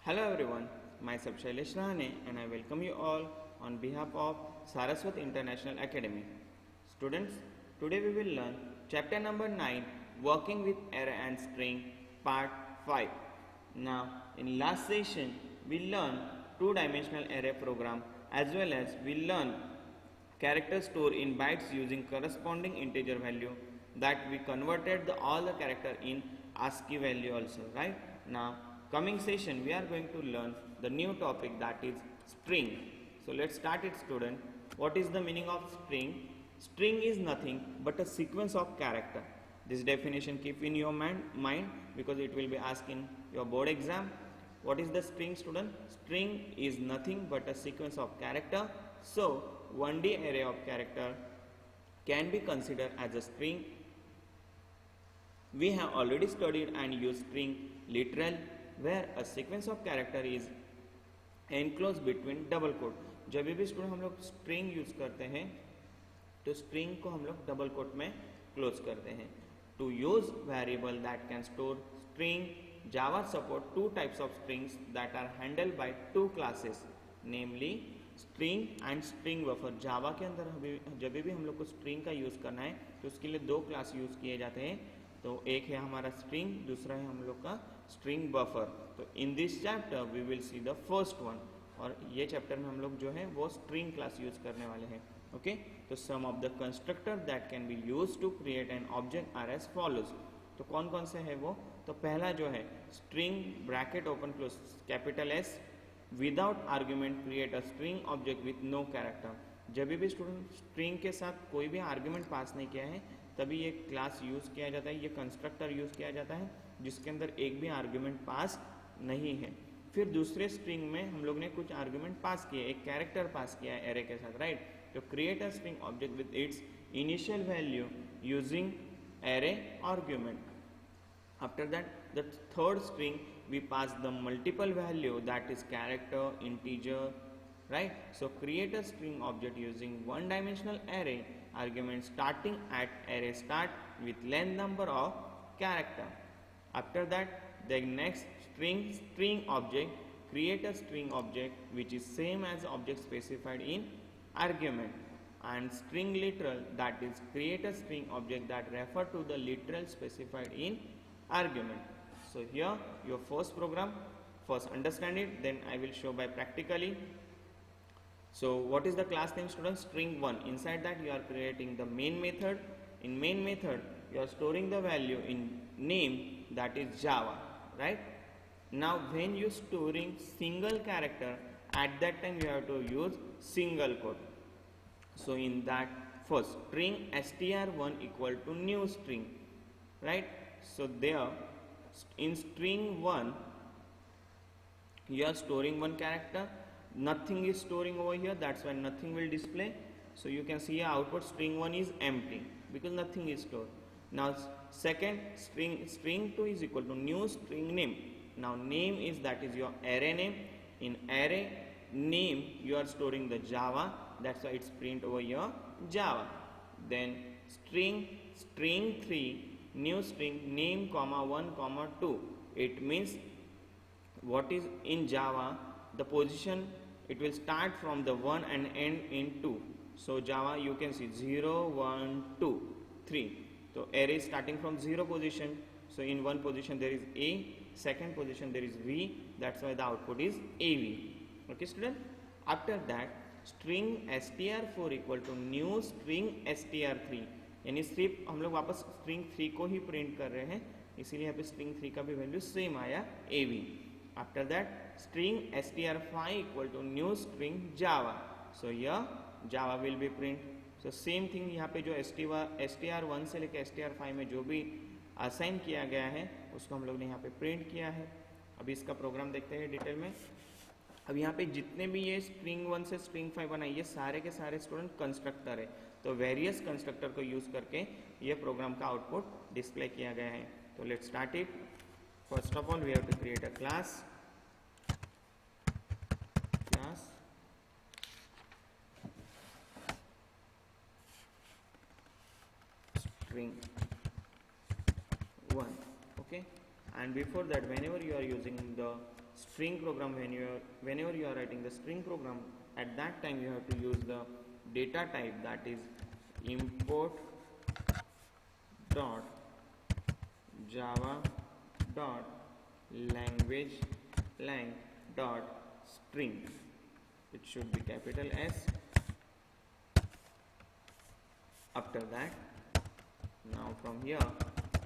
Hello everyone, myself Shailesh Rahane and I welcome you all on behalf of Saraswat International Academy. Students, today we will learn chapter number 9 Working with Array and String part 5. Now, in last session we learned two-dimensional array program as well as we learned character store in bytes using corresponding integer value that we converted all the character in ASCII value also, right? Now coming session we are going to learn the new topic, that is string. So let's start it, student. What is the meaning of string? String is nothing but a sequence of character. This definition keep in your mind because it will be asked in your board exam. What is the string, student? String is nothing but a sequence of character. So 1D array of character can be considered as a string. We have already studied and used string literal, where a sequence of character is enclosed between double quote. जब भी student हम लोग string use करते हैं तो string को हम लोग डबल कोट में क्लोज करते हैं. To use variable that can store string, Java support two types of strings that are handled by two classes, namely string and string buffer. Java के अंदर जब भी हम लोग को स्ट्रिंग का यूज करना है तो उसके लिए दो क्लास यूज किए जाते हैं. तो एक है हमारा स्ट्रिंग, दूसरा है हम लोग का स्ट्रिंग बफर. तो in this chapter we will see the first one, और ये चैप्टर में हम लोग जो है वो स्ट्रिंग क्लास यूज करने वाले हैं. ओके, तो some of the constructor that can be use to create an object are as follows. तो कौन कौन से है वो? तो पहला जो है string bracket open close capital S without argument create a string object with no character. जब भी स्टूडेंट स्ट्रिंग के साथ कोई भी आर्ग्यूमेंट पास नहीं किया है तभी ये क्लास यूज किया जाता है, ये कंस्ट्रक्टर यूज किया जाता है जिसके अंदर एक भी आर्ग्यूमेंट पास नहीं है. फिर दूसरे स्ट्रिंग में हम लोग ने कुछ आर्ग्यूमेंट पास किए, एक कैरेक्टर पास किया है एरे के साथ, राइट? तो create a string object with its initial value using array argument. After that, the third string we pass the multiple value, that is character, integer, right? So create a string object using one dimensional array argument starting at array start with length number of character. After that, the next string object, create a string object which is same as object specified in argument. And string literal, that is create a string object that refer to the literal specified in argument. So here your first program, first understand it, then I will show by practically. So what is the class name, students? String 1. Inside that you are creating the main method. In main method you are storing the value in name, that is Java, right? Now when you storing single character, at that time you have to use single quote. So in that first string str1 equal to new string, right? So there in string 1 you are storing one character, nothing is storing over here, that's why nothing will display. So you can see output string 1 is empty because nothing is stored. Now second string 2 is equal to new string name. Now name is, that is your array name. In array name you are storing the Java, that's why it's print over here Java. Then string 3 new string name comma 1 comma 2. It means what is in Java, the position it will start from the 1 and end in 2. So Java you can see 0 1 2 3. So array is starting from 0 position. So in one position there is A, second position there is V, that's why the output is AV. Okay student. After that string str4 equal to new string str3, यानी सिर्फ हम लोग वापस string 3 को ही print कर रहे हैं, इसीलिए यहाँ पे स्ट्रिंग 3 का भी वैल्यू सेम आया AV. After that string str5 equal to new string Java. So यह Java will be print. So same thing यहाँ पे जो str1 से लेकर str5 में जो भी असाइन किया गया है उसको हम लोग ने यहाँ पे प्रिंट किया है. अभी इसका प्रोग्राम देखते हैं डिटेल में. अब यहाँ पे जितने भी ये स्ट्रिंग 1 से स्ट्रिंग 5 बनाए ये सारे के सारे स्टूडेंट कंस्ट्रक्टर है. तो वेरियस कंस्ट्रक्टर को यूज करके ये प्रोग्राम का आउटपुट डिस्प्ले किया गया है. तो let's start it. First of all we have to create a class string 1. Okay, and before that whenever you are using the string program, whenever you are writing the string program, at that time you have to use the data type, that is import dot java dot language lang dot string. It should be capital S. After that, now from here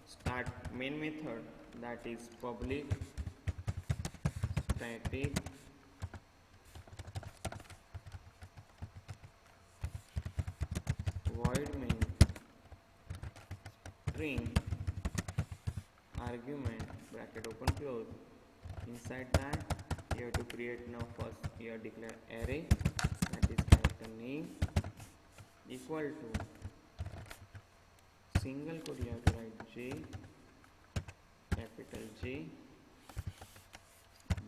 start main method, that is public static void main string argument bracket open close. Inside that you have to create, now first here declare array, that is character name equal to single quote, you have to write J, capital J,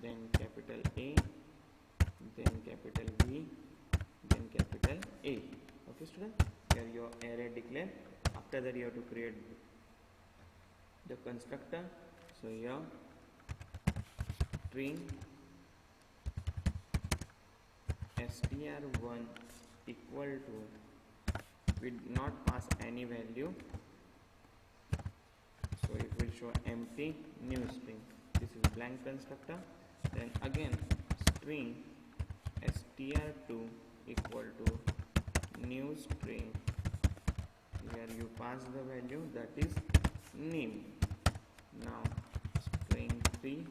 then capital A, then capital B, then capital A. Okay student, here your array declare. After that you have to create the constructor. So here string str1 equal to, we not pass any value, so it will show empty new string. This is blank constructor. Then again string str2 equal to new string, here you pass the value, that is name. Now string 3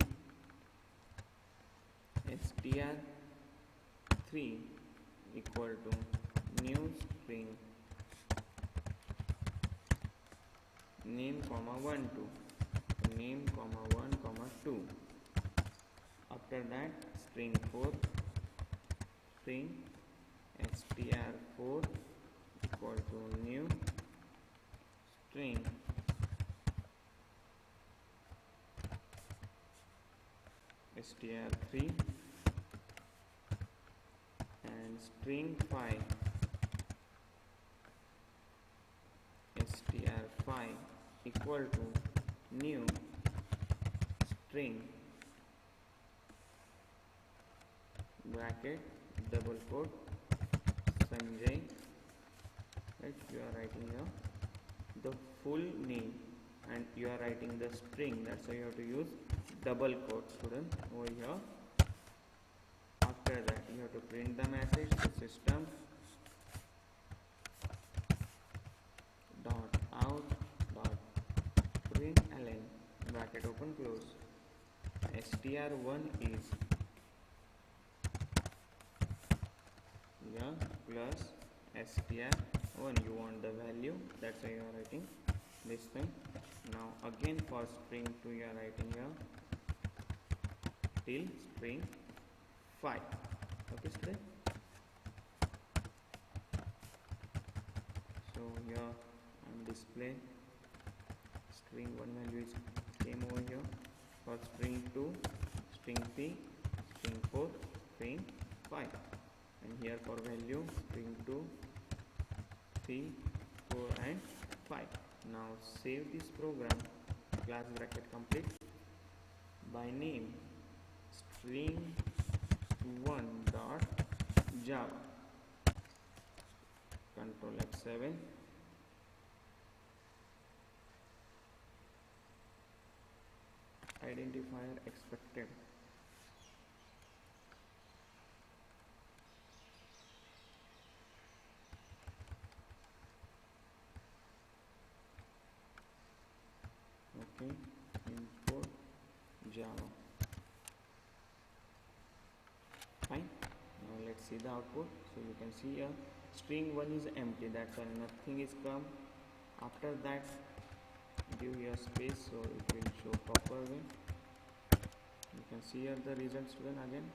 str3 equal to new string name comma 1 2, name comma 1 comma 2. After that string 4 string str4 equal to new string str3, and string 5 str5 equal to new string bracket double quote Sanjay. Right, you are writing here the full name and you are writing the string, that's why you have to use double quote student over here. After that you have to print the message to system dot out dot println bracket open close, str1 is yeah plus str1, you want the value, that's why you are writing this thing. Now again for string 2 you are writing here till string 5. Okay student, so here on display string 1 value is same over here, for string 2 string 3 string 4 string 5, and here for value string 2 3 4 and 5. Now save this program, class bracket complete, by name string1 dot java, control F7, identifier expected. Okay, import java. Fine. Now let's see the output. So you can see here string 1 is empty, that's why nothing is come. After that give here space, so it will show proper way. You can see here the result student again,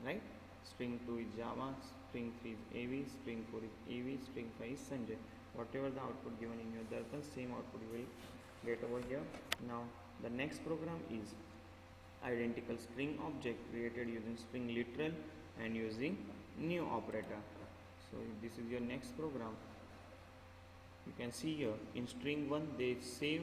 right? String 2 is java, string 3 is av, string 4 is av, string 5 is Sanjay. Whatever the output given in your Darpan, same output you will get over here. Now the next program is identical string object created using string literal and using new operator. So this is your next program. You can see here in string 1 they save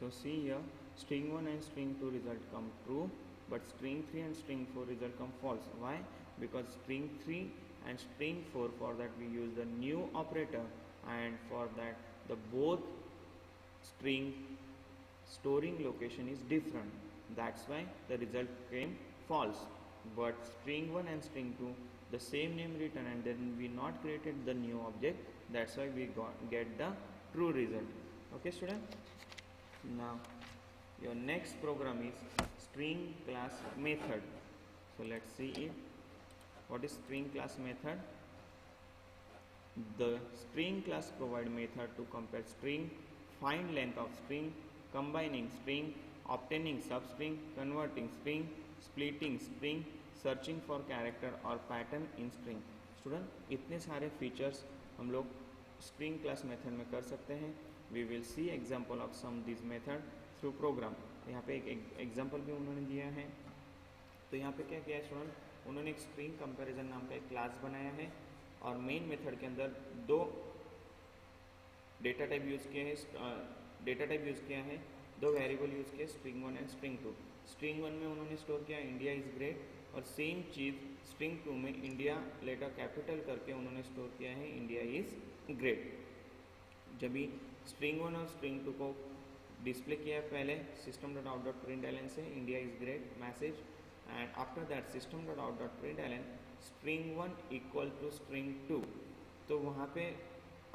So see here, string 1 and string 2 result come true, but string 3 and string 4 result come false. Why? Because string 3 and string 4, for that we use the new operator, and for that the both string storing location is different. That's why the result came false. But string 1 and string 2, the same name written, and then we not created the new object. That's why we get the true result. Okay student. Now your next program is string class method. So let's see it. What is string class method? The string class provide method to compare string, find length of string, combining string, obtaining substring, converting string, splitting string, searching for character और pattern in string. Student इतने सारे features हम लोग string class method में कर सकते हैं. We will see example of some this method through program. यहाँ पे एक एग्जांपल भी उन्होंने दिया है. तो यहाँ पे क्या किया है स्टूडेंट, उन्होंने एक स्ट्रिंग कंपैरिजन नाम का एक क्लास बनाया है और मेन मेथड के अंदर दो डेटा टाइप यूज़ किया है, दो वेरिएबल यूज़ किए, स्ट्रिंग 1 एंड स्ट्रिंग 2. स्ट्रिंग 1 में उन्होंने स्टोर किया इंडिया इज़ ग्रेट, और सेम चीज़ स्ट्रिंग 2 में इंडिया लेटर कैपिटल करके उन्होंने स्टोर किया है इंडिया इज़ ग्रेट. जब भी स्ट्रिंग 1 और स्ट्रिंग 2 को डिस्प्ले किया है पहले system.out.println से India is great message, and after that system.out.println string 1 equal to string 2. तो वहाँ पे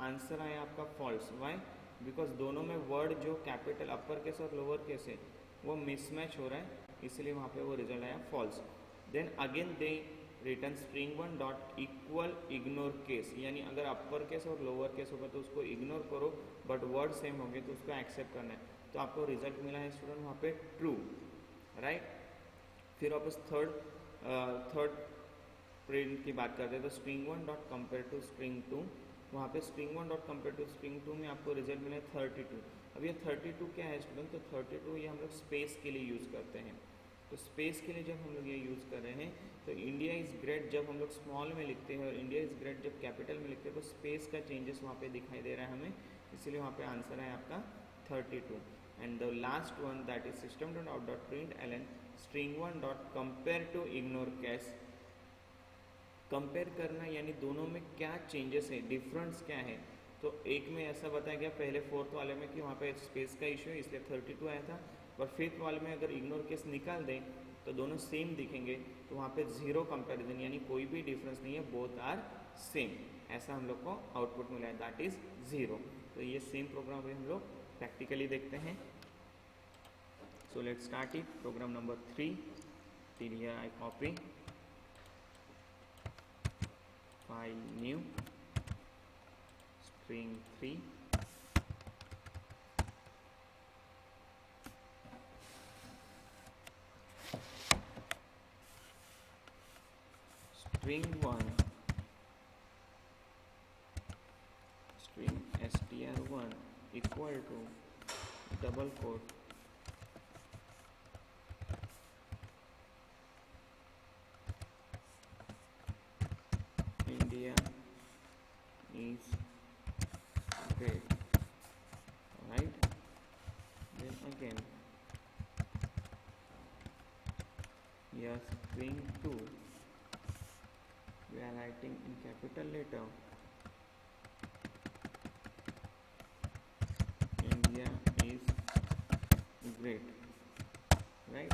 आंसर आया आपका फॉल्स. वाई? बिकॉज दोनों में वर्ड जो कैपिटल अपर केस और लोअर केस है वो मिसमैच हो रहा है, इसलिए वहाँ पे वो रिजल्ट आया false. Then again they return string 1 dot equal ignore case, यानी अगर अपर केस और लोअर केस होगा तो उसको इग्नोर करो, बट वर्ड सेम होंगे तो उसको एक्सेप्ट करना है. तो आपको रिजल्ट मिला है स्टूडेंट वहाँ पे ट्रू, राइट. फिर वापस थर्ड प्रिंट की बात करते हैं. तो string 1 dot compare to string 2, वहाँ पे string 1 dot compare to string 2 में आपको रिजल्ट मिला है 32. अब ये 32 क्या है स्टूडेंट, तो 32 ये हम लोग स्पेस के लिए यूज़ करते हैं. तो स्पेस के लिए जब हम लोग ये यूज़ कर रहे हैं तो इंडिया इज़ ग्रेट जब हम लोग स्मॉल में लिखते हैं और इंडिया इज़ ग्रेट जब कैपिटल में लिखते हैं तो स्पेस का चेंजेस वहाँ पे दिखाई दे रहा है हमें, इसलिए वहाँ पे आंसर है आपका 32. And the last one that is system.out.println string 1 dot compare to ignore case. Compare करना यानी दोनों में क्या चेंजेस है, डिफरेंस क्या है. तो एक में ऐसा बताया गया पहले फोर्थ वाले में कि वहाँ पे स्पेस का इशू है इसलिए 32 आया था, पर फिफ्थ वाले में अगर इग्नोर केस निकाल दें तो दोनों सेम दिखेंगे, तो वहाँ पे जीरो कंपैरिजन यानी कोई भी डिफरेंस नहीं है, बोथ आर सेम, ऐसा हम लोग को आउटपुट मिला है, दैट इज़ ज़ीरो. तो ये सेम प्रोग्राम भी हम लोग प्रैक्टिकली देखते हैं. So let's start it. Program number 3. Here I copy file new string 3 string 1 string str1 equal to double quote India is great, right. Then again here string 2 we are writing in capital letter India is great, right.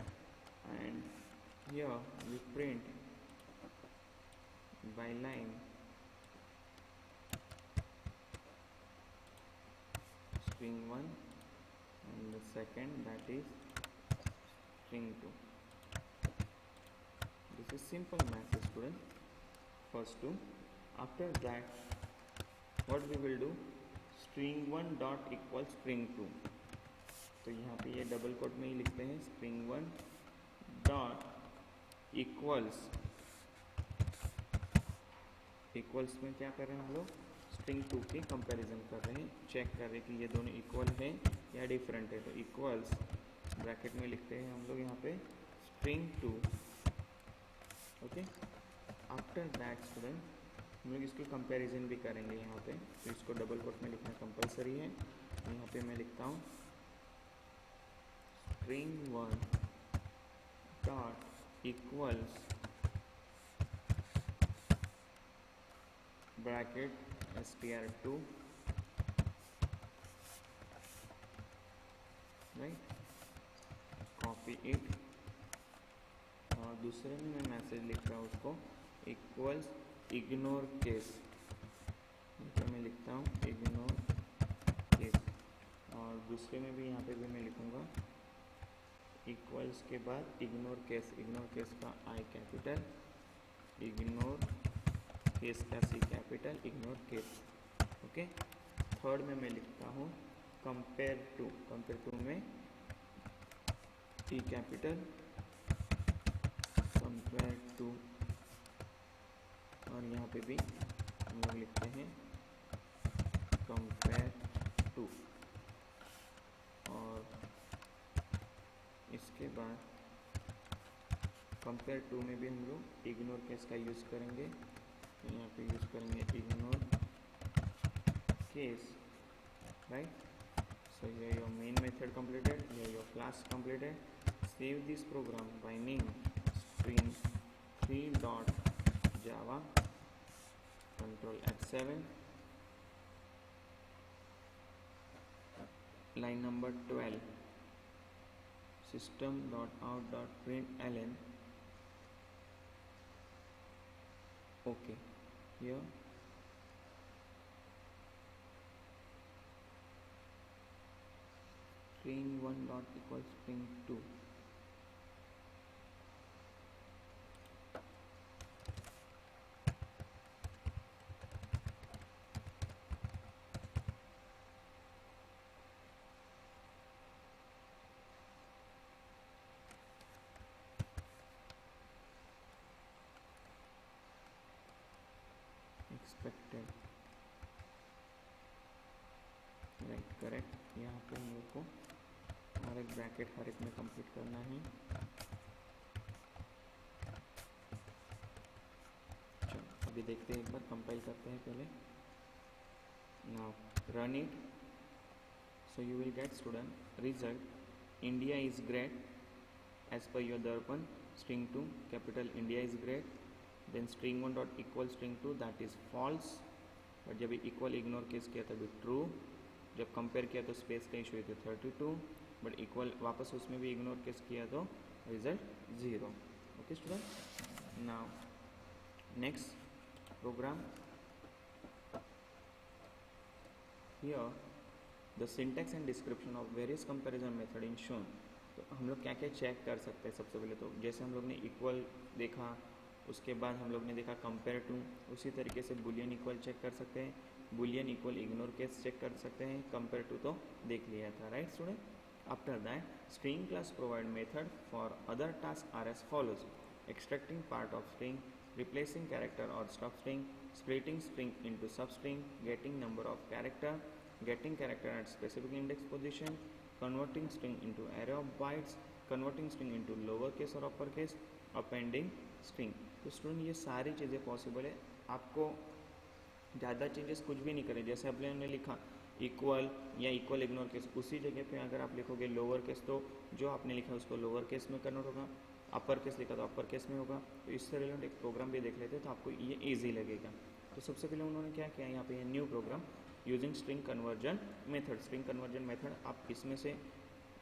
And here we print by line string 1 and the second that is string 2. This is simple message student, first two. After that what we will do, string 1 dot equal string 2. तो यहाँ पे ये double quote में ही लिखते हैं string 1 dot equals में क्या कर रहे हैं हम लोग, स्ट्रिंग 2 की कंपैरिजन कर रहे हैं, चेक कर रहे हैं कि ये दोनों इक्वल है या डिफरेंट है. तो इक्वल्स ब्रैकेट में लिखते हैं हम लोग यहाँ पे string 2. Okay. After that student हम लोग इसकी कंपैरिजन भी करेंगे यहाँ पे, तो इसको डबल कोट में लिखना कंपलसरी है. यहाँ पे मैं लिखता हूँ string1 dot equals bracket str2, right, copy it. और दूसरे में मैं मैसेज लिख रहा हूँ उसको इक्वल्स इग्नोर केस, तो मैं लिखता हूँ इग्नोर केस। और दूसरे में भी यहाँ पे भी मैं लिखूँगा इक्वल्स के बाद इग्नोर केस का आई कैपिटल, इग्नोर केस का C capital, ignore case. Okay. Third में मैं लिखता हूँ कंपेयर टू में ई कैपिटल, कंपेयर टू, और यहाँ पे भी हम लोग लिखते हैं कंपेयर टू। और इसके बाद कंपेयर टू में भी हम लोग इग्नोर केस का यूज़ करेंगे, तो यहाँ पे यूज़ करेंगे ignore case, right. So here your main method completed, here your class completed. Save this program by name string3.java, control F7, line number 12, system.out.println. Okay, here string1 dot equals string2. Expected, right, correct. यहाँ पे हम लोग को हर एक bracket हर एक में complete करना है। चलो अभी देखते हैं, एक बार कंपाइल करते हैं पहले। Now run it. So you will get student result India is great as per your दर्पण string2 capital India is great, then string1 dot equal string2 that is false, but जब इक्वल इग्नोर केस किया तभी true, जब compare किया तो space का issue है तो 32, बट इक्वल वापस उसमें भी इग्नोर केस किया तो result 0। Okay student, now next program, here the syntax and description of various comparison method in shown. तो हम लोग क्या क्या चेक कर सकते हैं, सबसे पहले तो जैसे हम लोग ने इक्वल देखा, उसके बाद हम लोग ने देखा कंपेयर टू, उसी तरीके से बुलियन इक्वल चेक कर सकते हैं, boolean equal ignore case check कर सकते हैं, कंपेयर टू तो देख लिया था, right student. After that string class provide method for other tasks are as follows: extracting part of string, replacing character or stop string, splitting string into substring, getting number of character, getting character at specific index position, converting string into array of bytes, converting string into lower case और upper case, appending string। तो student ये सारी चीज़ें possible है, आपको ज़्यादा changes कुछ भी नहीं करें। जैसे अपने ने लिखा इक्वल या इक्वल इग्नोर केस, उसी जगह पे अगर आप लिखोगे लोअर केस तो जो आपने लिखा है उसको लोअर केस में कन्वर्ट होगा, अपर केस लिखा तो अपर केस में होगा। तो इससे रिलेटेड एक प्रोग्राम भी देख लेते हैं तो आपको ये ईजी लगेगा। तो सबसे पहले उन्होंने क्या किया, यहाँ पे ये new program using string conversion method. String conversion method आप इसमें से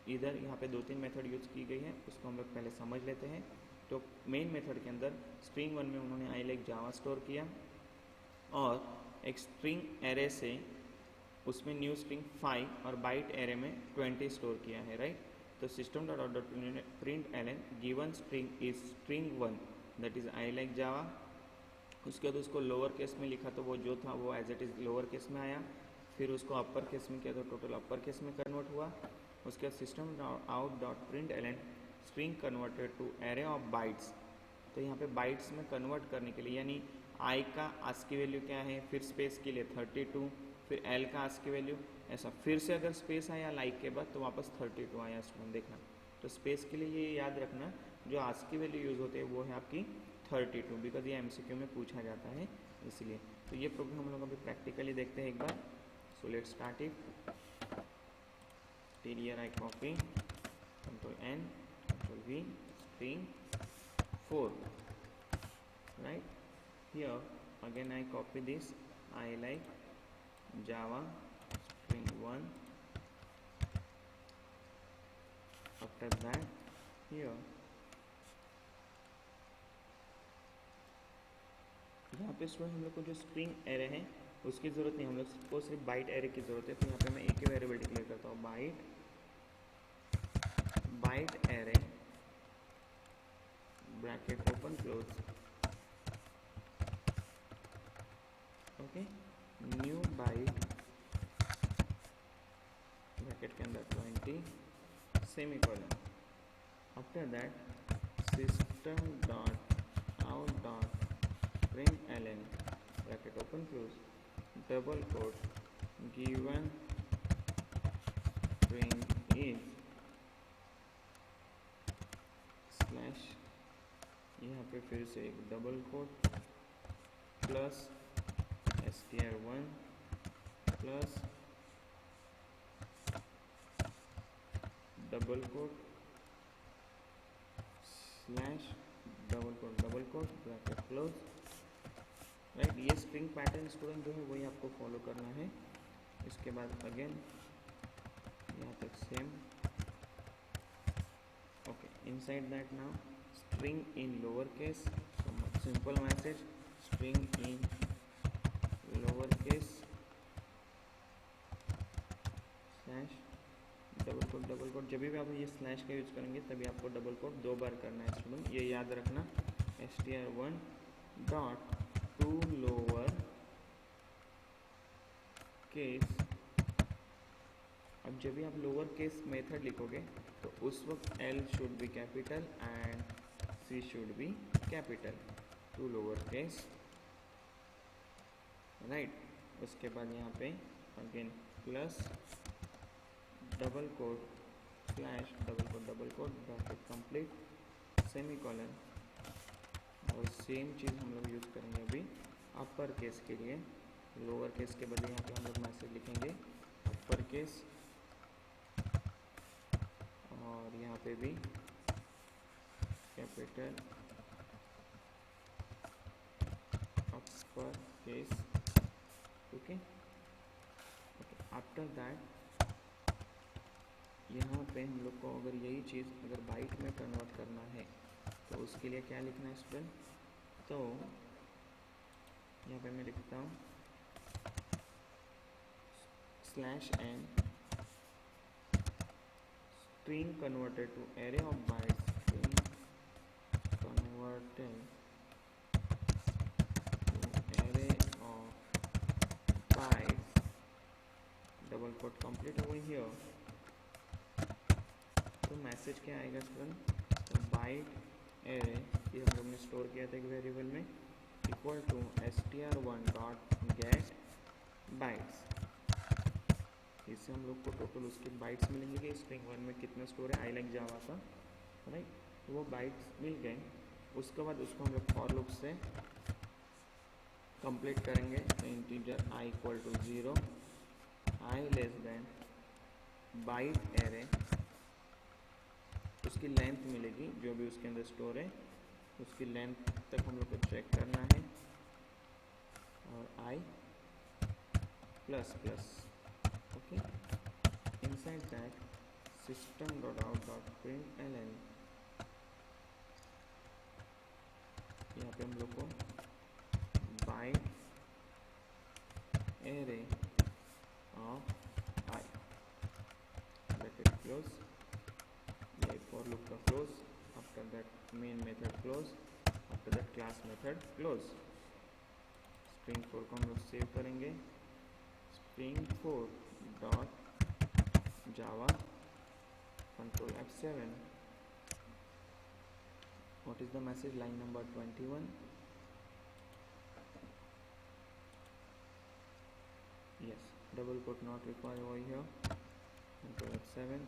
इधर यहाँ पे 2-3 मेथड यूज़ की गई है, उसको हम लोग पहले समझ लेते हैं। तो मेन मेथड के अंदर string1 में उन्होंने आई लाइक जावा स्टोर किया और एक स्ट्रिंग एरे से उसमें न्यू स्ट्रिंग 5 और बाइट एरे में 20 स्टोर किया है, राइट। तो system dot out dot print L N given string is string1 that is I like Java. उसके बाद उसको लोअर केस में लिखा तो वो जो था वो as it is lower case में आया, फिर उसको अपर केस में किया तो टोटल अपर केस में कन्वर्ट हुआ। उसके बाद system out dot print L N string converted to array of bytes. तो यहाँ पे बाइट्स में कन्वर्ट करने के लिए, यानी आई का आस्की वैल्यू क्या है, फिर स्पेस के लिए 32, फिर एल का आस्की वैल्यू ऐसा, फिर से अगर स्पेस आया लाइक के बाद तो वापस 32 आया। स्टूडेंट देखना, तो स्पेस के लिए ये याद रखना जो आस्की वैल्यू यूज़ होते हैं वो है आपकी 32, बिकॉज ये MCQ में पूछा जाता है इसलिए। तो ये प्रोग्राम हम लोग अभी प्रैक्टिकली देखते हैं एक बार। So let's start it. Here I copy control N, control V, string 4, right? Here again I copy this, I like Java string 1. After that here यहाँ पे स्टूडेंट हम लोग को जो स्ट्रिंग एरे है उसकी ज़रूरत नहीं, हम लोग को सिर्फ बाइट एरे की ज़रूरत है। तो यहाँ पे मैं एक ही वेरिएबल डिक्लेयर करता हूँ, byte array bracket open close, okay, new byte bracket के अंदर 20 semicolon. After that system dot out dot println bracket open close double quote given string is slash, यहाँ पे फिर से एक double quote plus str1 plus double quote slash double quote bracket close, right. ये string pattern student जो है वही आपको फॉलो करना है। इसके बाद अगेन यहाँ तक same, okay. Inside that now string in lower case, simple message string in lower case slash double quote. जब भी आप ये स्लैश का यूज करेंगे तभी आपको डबल कोट 2 बार करना है स्टूडेंट, ये याद रखना। str1 dot to lower case. अब जब भी आप लोअर केस मेथड लिखोगे तो उस वक्त L should be capital and C should be capital, to lower case, right. उसके बाद यहाँ पे again plus double quote slash double quote bracket complete semicolon. और सेम चीज़ हम लोग यूज़ करेंगे अभी अपर केस के लिए। लोअर केस के बदले यहाँ पे हम लोग मैसेज लिखेंगे अपर केस, और यहाँ पे भी capital upper case, okay. After that यहाँ पे हम लोग को अगर यही चीज़ अगर बाइट में कन्वर्ट करना है तो उसके लिए क्या लिखना है स्टूडेंट, तो यहाँ पे मैं लिखता हूँ slash N string converted to array of bytes, string converted to array of bytes, double quote complete over here. तो मैसेज क्या आएगा स्टूडेंट, तो बाइट एरे ये हम लोग ने स्टोर किया था एक वेरिएबल में, equal to str1 dot get bytes. इससे हम लोग को टोटल उसके बाइट्स मिलेंगे कि स्ट्रिंग 1 में कितना स्टोर है आई लाइक जावा का, राइट। तो वो बाइट्स मिल गए। उसके बाद उसको हम लोग फॉर लूप से कंप्लीट करेंगे। तो integer i equal to 0, i less than byte array, उसकी लेंथ मिलेगी जो भी उसके अंदर स्टोर है, उसकी लेंथ तक हम लोग को चेक करना है, और i plus plus, okay. Inside that system dot out dot println, यहाँ पे हम लोग को byte array of i bracket close, ये फॉर लूप का close, after that main method close, after that class method close. String 4 को हम लोग सेव करेंगे, string 4 dot java, control F7, what is the message, line number 21, yes, double quote not required over here, control F7,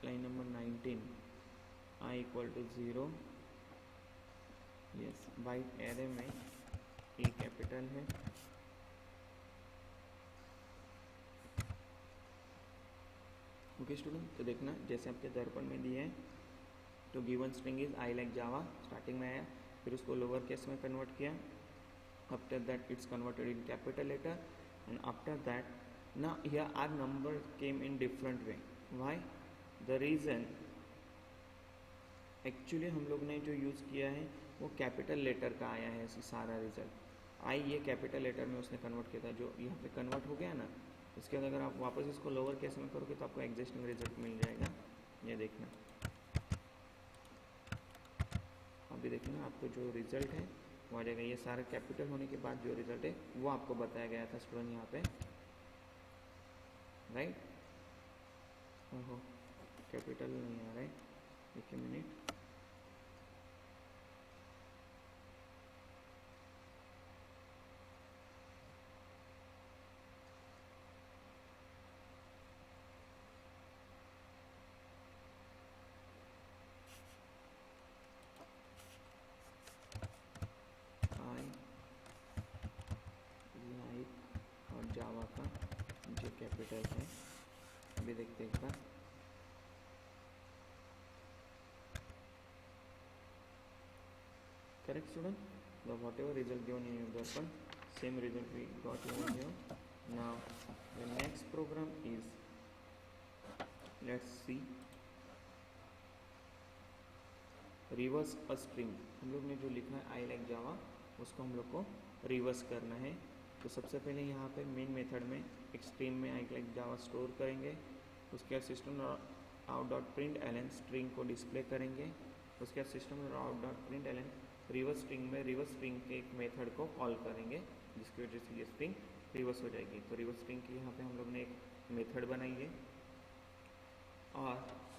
line number 19, I equal to 0, yes, byte array में A capital है, okay student, तो देखना जैसे आपके दर्पण में दिए हैं, तो given string is I like Java starting में आया, फिर उसको लोअर केस में कन्वर्ट किया, after that it's converted in capital letter, and after that ना here are number came in different way. Why? The reason actually हम लोग ने जो यूज़ किया है वो कैपिटल लेटर का आया है सारा रिजल्ट. आई ये कैपिटल लेटर में उसने कन्वर्ट किया था, जो यहाँ पे कन्वर्ट हो गया ना. उसके बाद अगर आप वापस इसको लोअर केस में करोगे तो आपको एग्जिस्टिंग रिजल्ट मिल जाएगा. ये देखना, अभी देखना आपको जो रिजल्ट है वो आ जाएगा. ये सारा कैपिटल होने के बाद जो रिजल्ट है वो आपको बताया गया था स्टूडेंट यहाँ पे, राइट. ओहो, कैपिटल नहीं आ रहा है, एक मिनट. और जावा का जो कैपिटल है, अभी देखते हैं एक बार. Correct student, the whatever result given in your Darpan, same result we got over here. Now the next program is, let's see, reverse a string. हम लोग ने जो लिखा है आई लाइक जावा, उसको हम लोग को रिवर्स करना है. तो सबसे पहले यहाँ पे मेन मेथड में एक स्ट्रिंग में आई लाइक जावा स्टोर करेंगे. उसके बाद system out dot print L N string को डिस्प्ले करेंगे. उसके बाद system out dot print L N reverse string में रिवर्स स्ट्रिंग के एक मेथड को कॉल करेंगे, जिसकी वजह से ये स्ट्रिंग रिवर्स हो जाएगी. तो रिवर्स स्ट्रिंग की यहाँ पे हम लोग ने एक मेथड बनाई है, और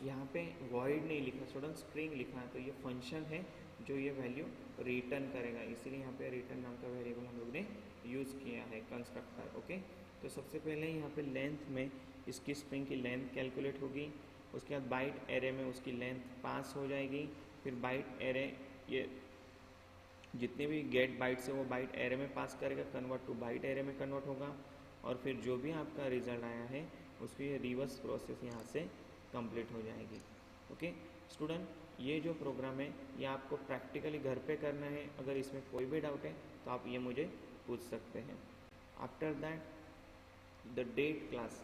यहाँ पे वॉइड नहीं लिखा स्टूडेंट, स्ट्रिंग लिखा है. तो ये फंक्शन है जो ये वैल्यू रिटर्न करेगा, इसीलिए यहाँ पे रिटर्न नाम का वेरिएबल हम लोग ने यूज़ किया है, कंस्ट्रक्टर. ओके, तो सबसे पहले यहाँ पे लेंथ में इसकी स्ट्रिंग की लेंथ कैलकुलेट होगी. उसके बाद बाइट एरे में उसकी लेंथ पास हो जाएगी. फिर बाइट एरे, ये जितने भी गेट बाइट्स है वो बाइट एरे में पास करेगा, कन्वर्ट टू बाइट एरे में कन्वर्ट होगा. और फिर जो भी आपका रिजल्ट आया है उसकी रिवर्स प्रोसेस यहाँ से कंप्लीट हो जाएगी. ओके स्टूडेंट, ये जो प्रोग्राम है ये आपको प्रैक्टिकली घर पे करना है. अगर इसमें कोई भी डाउट है तो आप ये मुझे पूछ सकते हैं. After that the date class.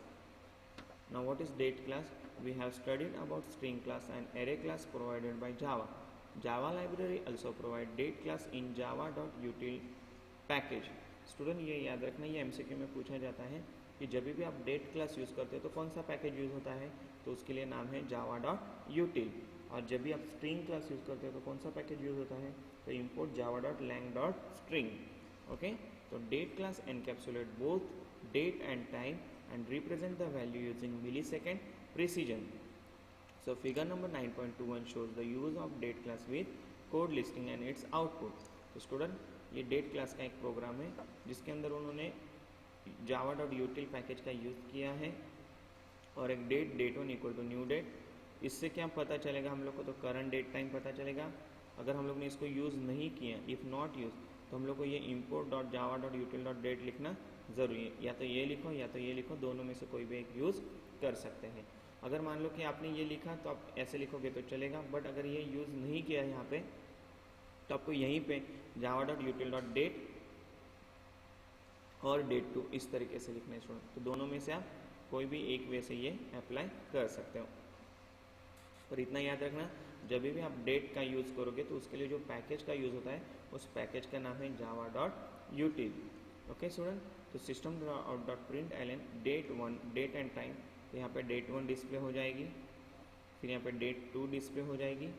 Now what is date class? We have studied about string class and array class provided by Java. Java library also provide date class in java.util package. स्टूडेंट ये याद रखना, ये MCQ में पूछा जाता है कि जब भी आप डेट क्लास यूज़ करते हो तो कौन सा पैकेज यूज़ होता है, तो उसके लिए नाम है java.util. और जब भी आप स्ट्रिंग क्लास यूज़ करते हो तो कौन सा पैकेज यूज़ होता है, तो import java.lang.string. ओके, तो date class encapsulate both date and time and represent the value using millisecond precision. So figure number 9.21 shows the use of date class with code listing and its output. तो student ये date class का एक programme है जिसके अंदर उन्होंने java.util package का use किया है, और एक date one equal to new date. इससे क्या पता चलेगा हम लोग को, तो करंट डेट टाइम पता चलेगा. अगर हम लोग ने इसको यूज़ नहीं किया, इफ़ नॉट यूज, तो हम लोग को ये import.java.util.date लिखना ज़रूरी है. या तो ये लिखो या तो ये लिखो, दोनों में से कोई भी एक यूज़ कर सकते हैं. अगर मान लो कि आपने ये लिखा तो आप ऐसे लिखोगे तो चलेगा, बट अगर ये यूज़ नहीं किया है यहाँ पे तो आपको यहीं पे java.util.date और date टू इस तरीके से लिखना है स्टूडेंट. तो दोनों में से आप कोई भी एक वे से ये अप्लाई कर सकते हो. पर इतना याद रखना, जब भी आप डेट का यूज़ करोगे तो उसके लिए जो पैकेज का यूज़ होता है उस पैकेज का नाम है java.util. ओके स्टूडेंट, तो system dot print L N date one date and time. तो यहाँ पे डेट वन डिस्प्ले हो जाएगी, फिर यहाँ पे डेट टू डिस्प्ले हो जाएगी.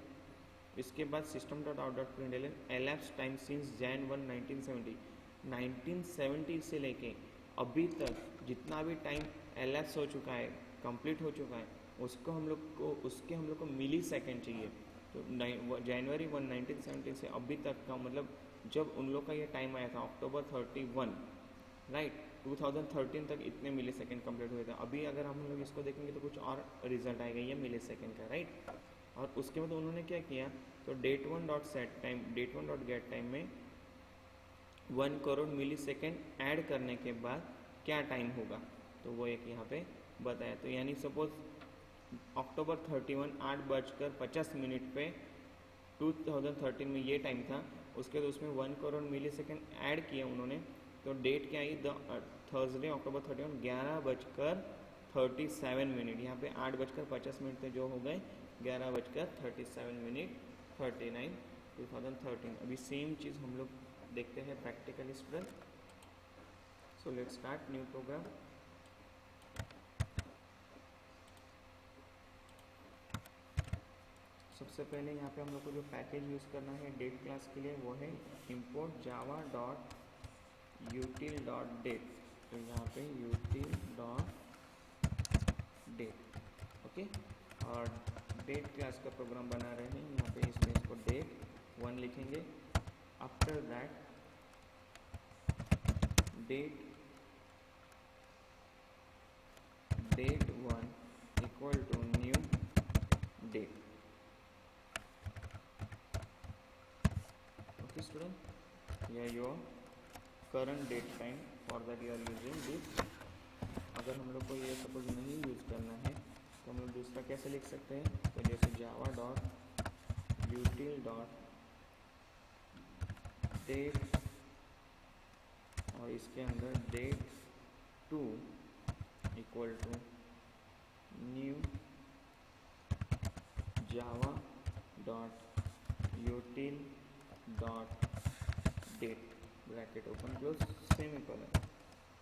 इसके बाद system dot out dot print L N elapsed time since Jan 1 1970 से लेके अभी तक जितना भी टाइम elapse हो चुका है, कंप्लीट हो चुका है, उसको हम लोग को मिली सेकेंड चाहिए. तो जनवरी 1 1970 से अभी तक का मतलब जब उन लोग का ये टाइम आया था अक्टूबर 31, राइट, 2013 तक इतने मिली सेकेंड कम्प्लीट हुए थे. अभी अगर हम लोग इसको देखेंगे तो कुछ और रिजल्ट आएगा ये मिली सेकेंड का, राइट. और उसके बाद उन्होंने क्या किया, तो date one dot set time, date one dot get time में 1 करोड़ मिली सेकेंड ऐड करने के बाद क्या टाइम होगा, तो वो एक यहाँ पे बताया. तो यानी सपोज अक्टूबर 31 8:50 पे 2013 में ये टाइम था। उसके बाद उसमें 1 करोड़ मिली सेकेंड ऐड किया उन्होंने, तो डेट क्या आई, थर्सडे अक्टूबर 31 11:37। यहाँ पे 8:50 थे जो हो गए 11:37 39 2013। अभी सेम चीज़ हम लोग देखते हैं practically student. So let's start new program. सबसे पहले यहाँ पे हम लोग को जो पैकेज यूज़ करना है डेट क्लास के लिए वो है import java.util.date। तो यहाँ पे util.date, ओके। और डेट क्लास का प्रोग्राम बना रहे हैं, यहाँ पे इसमें इसको date 1 लिखेंगे। After that date 1 equal to new date। Okay student, here your current date time, for that you are using this। अगर हम लोग को ये सपोज नहीं यूज़ करना है तो हम लोग दूसरा कैसे लिख सकते हैं, तो जैसे java.util.date और इसके अंदर date 2 equal to new java.util.date bracket open close semicolon.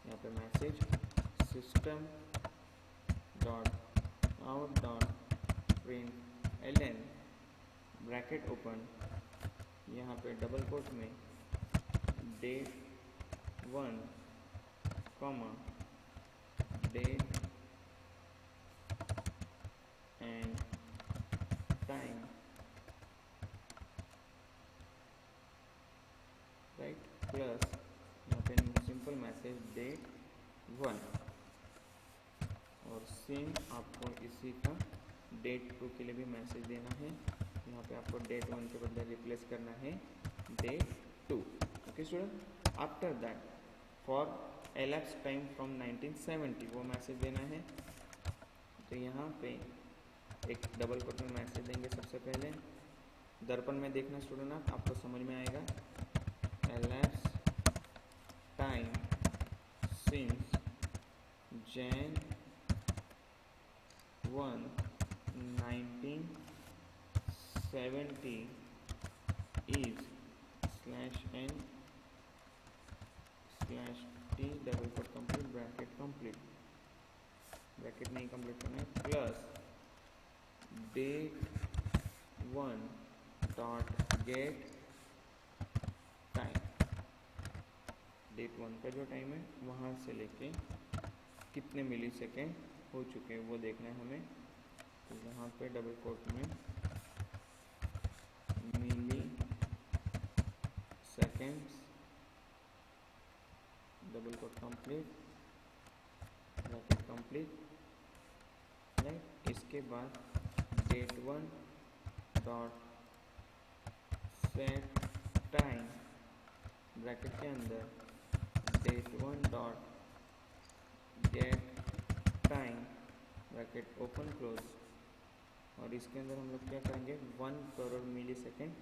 यहाँ पे मैसेज system.out.println ब्रैकेट ओपन, यहाँ पे डबल कोट में date 1 comma date and time, right, plus यहाँ पे सिंपल मैसेज date 1 और सेम आपको इसी का date 2 के लिए भी मैसेज देना है। यहाँ पे आपको date 1 के बदले रिप्लेस करना है date 2। Okay student, after that for elapsed time from 1970 वो मैसेज देना है। तो यहाँ पे एक डबल कोट में मैसेज देंगे। सबसे पहले दर्पण में देखना स्टूडेंट, आपको समझ में आएगा। elapsed time since Jan 1 1970 is /n/t double quote complete bracket complete, bracket नहीं कंप्लीट करना है, plus date 1 dot get time. date 1 का जो टाइम है वहाँ से लेके कितने मिली सेकेंड हो चुके हैं वो देखना है हमें। तो यहाँ पे डबल कोट में milliseconds double quote complete bracket complete, right. इसके बाद date 1 dot set time bracket के अंदर date 1 dot get time bracket open close, और इसके अंदर हम लोग क्या करेंगे 1 करोड़ मिली सेकेंड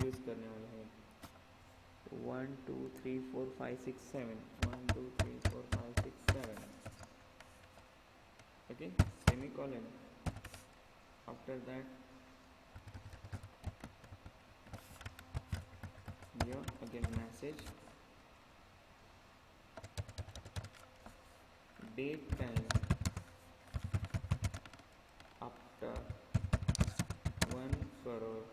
यूज़ करने वाले हैं। 1 2 3 4 5 6 7 1 2 3 4 5 6 7, okay, semicolon. After that here again message date time after 1 crore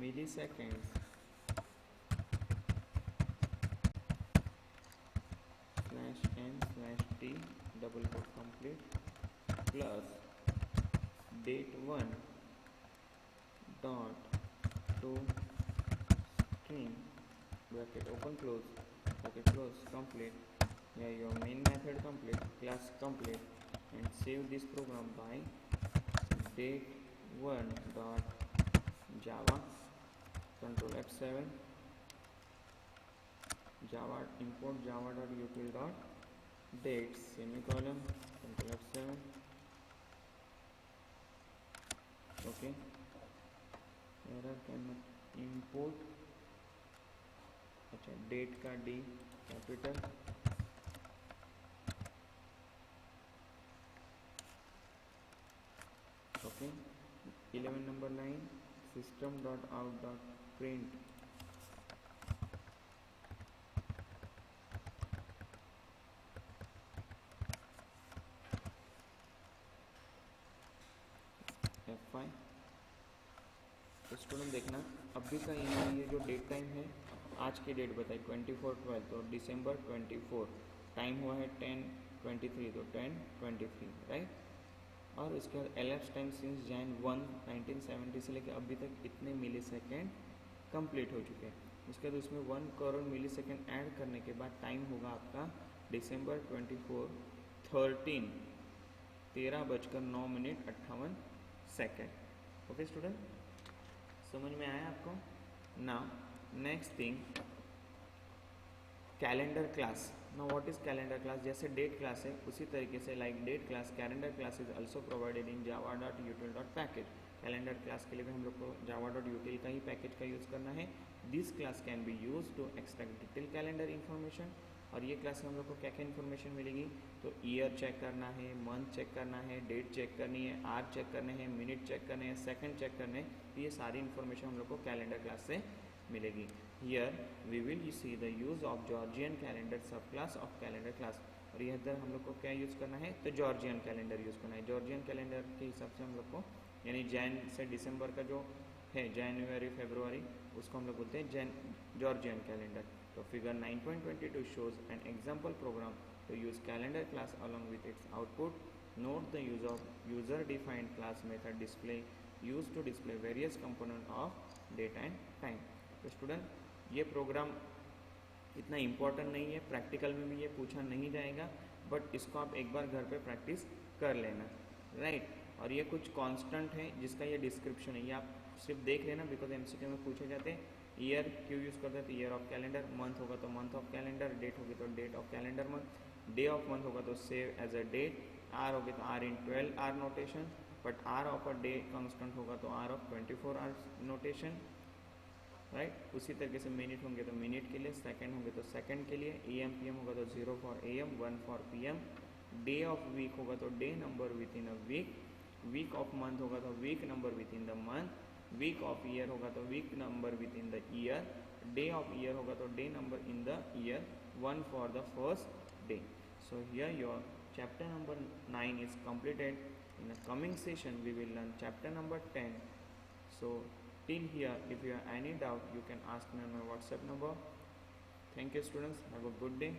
milliseconds /n/t double quote complete plus date 1 dot to string bracket open close bracket close complete। Yeah, your main method complete, class complete, and save this program by date 1 dot java control F7 java import java.util.date date semicolon control F7. Okay, error cannot import. अच्छा, date का D capital, okay. 11 number line, system dot out dot print F5. तो student देखना अभी का ये जो date time है, आज की डेट बताई 24/12, तो दिसंबर 24, टाइम हुआ है 10:23, तो 10:23 राइट. और उसके बाद elapsed टाइम सिंस Jan 1, 1970 से लेकर अभी तक इतने मिली सेकेंड कम्प्लीट हो चुके हैं. उसके बाद उसमें 1 करोड़ मिली सेकेंड ऐड करने के बाद टाइम होगा आपका दिसंबर 24, 13:09:58. ओके स्टूडेंट, समझ में आया आपको. Now next thing, calendar class. Now what is calendar class? जैसे डेट क्लास है उसी तरीके से like date class, calendar class is also provided in java.util.package. Calendar class के लिए भी हम लोग को java.util का ही पैकेज का यूज़ करना है. This class can be use to extract detail calendar information. और ये क्लास में हम लोग को क्या क्या इन्फॉर्मेशन मिलेगी? तो ईयर चेक करना है, मंथ चेक करना है, डेट चेक करनी है, आवर चेक करने हैं, मिनट चेक करने हैं, सेकंड चेक करने हैं. तो ये सारी इन्फॉर्मेशन हम लोग को कैलेंडर क्लास से मिलेगी. Here we will see the use of Georgian calendar sub class of calendar class. और ये इधर हम लोग को क्या यूज़ करना है? तो जॉर्जियन कैलेंडर यूज़ करना है. जॉर्जियन कैलेंडर के हिसाब से हम लोग को, यानी जैन से दिसंबर का जो है, जनवरी फरवरी, उसको हम लोग बोलते हैं जॉर्जियन कैलेंडर. तो figure 9.22 shows an example program to use calendar class along with its output. Note the use of user defined class method display used to display various component of date and time. तो student ये programme इतना important नहीं है, practical में भी ये पूछा नहीं जाएगा, बट इसको आप एक बार घर पे प्रैक्टिस कर लेना राइट. और ये कुछ कांस्टेंट है जिसका ये डिस्क्रिप्शन है, ये आप सिर्फ देख लेना, बिकॉज एमसीक्यू में पूछे जाते हैं. ईयर क्यों यूज़ करते हैं? तो ईयर ऑफ कैलेंडर. मंथ होगा तो मंथ ऑफ कैलेंडर. डेट होगी तो date of calendar month. Day of month होगा तो save as a date. Hour होगी तो hour in 12 hour notation. But hour of a day constant होगा तो hour of 24 hours notation right. उसी तरीके से मिनट होंगे तो मिनट के लिए, सेकंड होंगे तो सेकंड के लिए, AM PM होगा तो 0 for AM, 1 for PM. Day of week होगा तो day number within a week. Week of month होगा तो week number within the month. Week of year होगा तो week number within the year. Day of year होगा तो day number in the year, 1 for the first day. So here your chapter number 9 is completed. In the coming session we will learn chapter number 10. So till here, if you have any doubt, you can ask me on my WhatsApp number. Thank you students, have a good day.